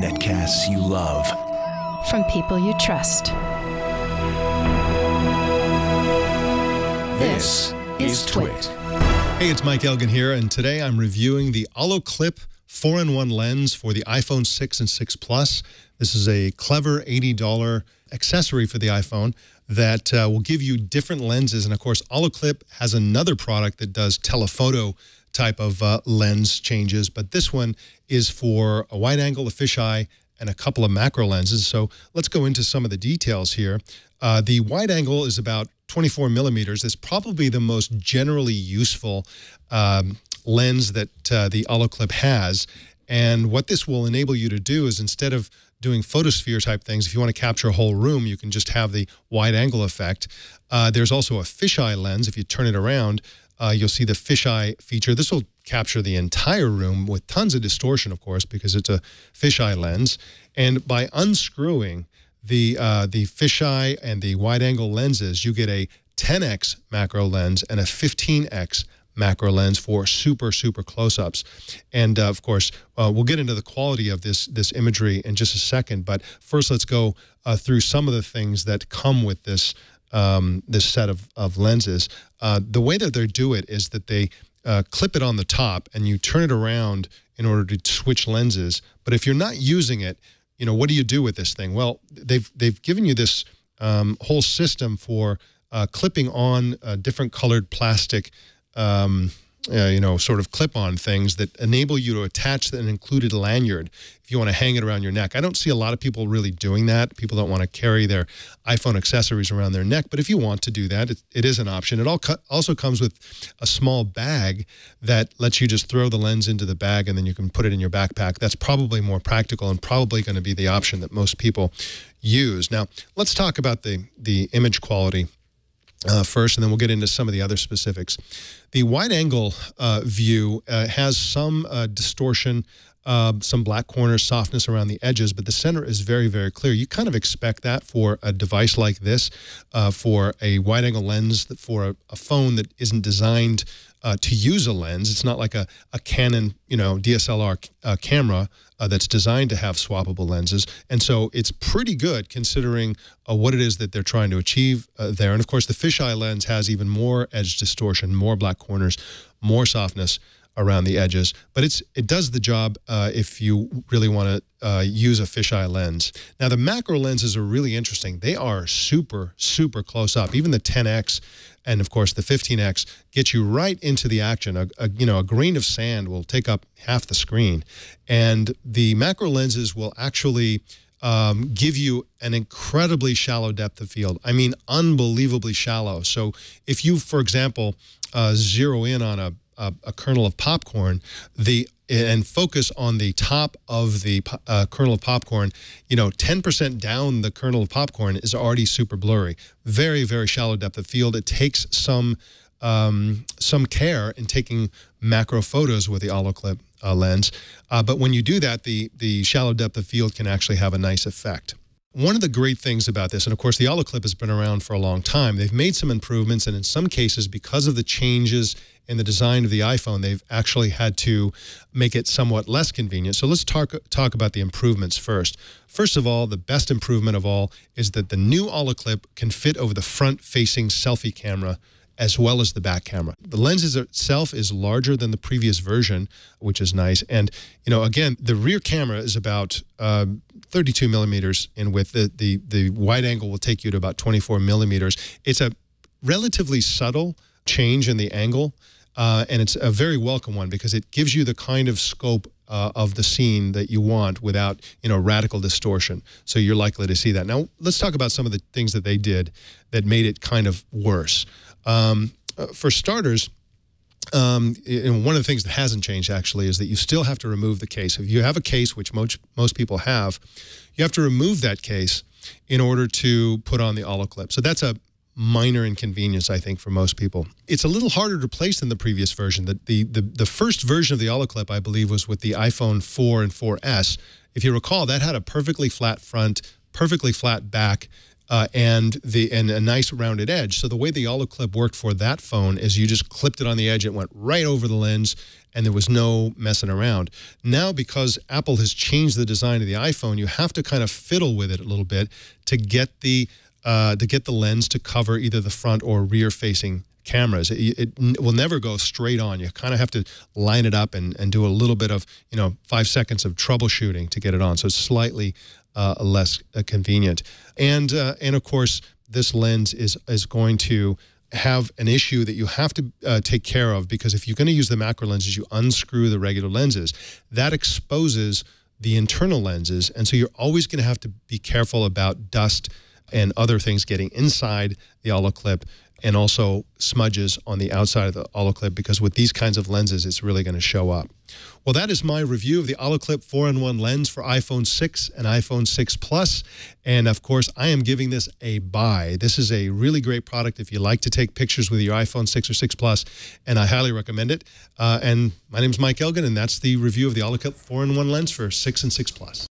Netcasts you love. From people you trust. This is Twit. Hey, it's Mike Elgan here, and today I'm reviewing the Olloclip 4-in-1 lens for the iPhone 6 and 6 Plus. This is a clever $80 accessory for the iPhone that will give you different lenses. And of course, Olloclip has another product that does telephoto type of lens changes, but this one is for a wide angle, a fisheye, and a couple of macro lenses. So let's go into some of the details here. The wide angle is about 24 millimeters. It's probably the most generally useful lens that the Olloclip has. And what this will enable you to do is, instead of doing photosphere type things, if you want to capture a whole room, you can just have the wide angle effect. There's also a fisheye lens. If you turn it around, you'll see the fisheye feature. This will capture the entire room with tons of distortion, of course, because it's a fisheye lens. And by unscrewing the fisheye and the wide-angle lenses, you get a 10x macro lens and a 15x macro lens for super, super close-ups. And of course, we'll get into the quality of this imagery in just a second. But first, let's go through some of the things that come with this this set of lenses. The way that they do it is that they clip it on the top and you turn it around in order to switch lenses. But if you're not using it, you know, what do you do with this thing? Well, they've given you this whole system for clipping on different colored plastic you know, sort of clip-on things that enable you to attach an included lanyard if you want to hang it around your neck. I don't see a lot of people really doing that. People don't want to carry their iPhone accessories around their neck, but if you want to do that, it is an option. It also comes with a small bag that lets you just throw the lens into the bag and then you can put it in your backpack. That's probably more practical and probably going to be the option that most people use. Now, let's talk about the image quality first, and then we'll get into some of the other specifics. The wide-angle view has some distortion, some black corners, softness around the edges, but the center is very, very clear. You kind of expect that for a device like this, for a wide-angle lens, for a phone that isn't designed to use a lens. It's not like a Canon, you know, DSLR camera that's designed to have swappable lenses. And so it's pretty good considering what it is that they're trying to achieve there. And of course, the fisheye lens has even more edge distortion, more black corners, more softness around the edges. But it does the job if you really want to use a fisheye lens. Now, the macro lenses are really interesting. They are super, super close up. Even the 10X and, of course, the 15X get you right into the action. You know, a grain of sand will take up half the screen. And the macro lenses will actually give you an incredibly shallow depth of field. I mean, unbelievably shallow. So if you, for example, zero in on a kernel of popcorn, and focus on the top of the kernel of popcorn, you know, 10% down the kernel of popcorn is already super blurry. Very, very shallow depth of field. It takes some care in taking macro photos with the Olloclip lens. But when you do that, the shallow depth of field can actually have a nice effect. One of the great things about this, and of course the Olloclip has been around for a long time, they've made some improvements, and in some cases, because of the changes in the design of the iPhone, they've actually had to make it somewhat less convenient. So let's talk about the improvements first. First of all, the best improvement of all is that the new Olloclip can fit over the front-facing selfie camera as well as the back camera. The lens itself is larger than the previous version, which is nice. And, you know, again, the rear camera is about 32 millimeters in width. The wide angle will take you to about 24 millimeters. It's a relatively subtle change in the angle, and it's a very welcome one because it gives you the kind of scope of the scene that you want without, you know, radical distortion. So you're likely to see that. Now, let's talk about some of the things that they did that made it kind of worse. For starters, one of the things that hasn't changed actually is that you still have to remove the case. If you have a case, which most people have, you have to remove that case in order to put on the Olloclip. So that's a minor inconvenience, I think, for most people. It's a little harder to place than the previous version. The first version of the Olloclip, I believe, was with the iPhone 4 and 4S. If you recall, that had a perfectly flat front, perfectly flat back, and a nice rounded edge. So the way the Olloclip worked for that phone is you just clipped it on the edge, it went right over the lens, and there was no messing around. Now, because Apple has changed the design of the iPhone, you have to kind of fiddle with it a little bit to get the lens to cover either the front or rear-facing cameras. It will never go straight on. You kind of have to line it up and do a little bit of 5 seconds of troubleshooting to get it on. So it's slightly less convenient. And of course, this lens is going to have an issue that you have to take care of, because if you're going to use the macro lenses, you unscrew the regular lenses. That exposes the internal lenses, and so you're always going to have to be careful about dust and other things getting inside the Olloclip, and also smudges on the outside of the Olloclip, because with these kinds of lenses, it's really going to show up. Well, that is my review of the Olloclip 4-in-1 lens for iPhone 6 and iPhone 6 Plus. And of course, I am giving this a buy. This is a really great product if you like to take pictures with your iPhone 6 or 6 Plus, and I highly recommend it. And my name is Mike Elgan, and that's the review of the Olloclip 4-in-1 lens for 6 and 6 Plus.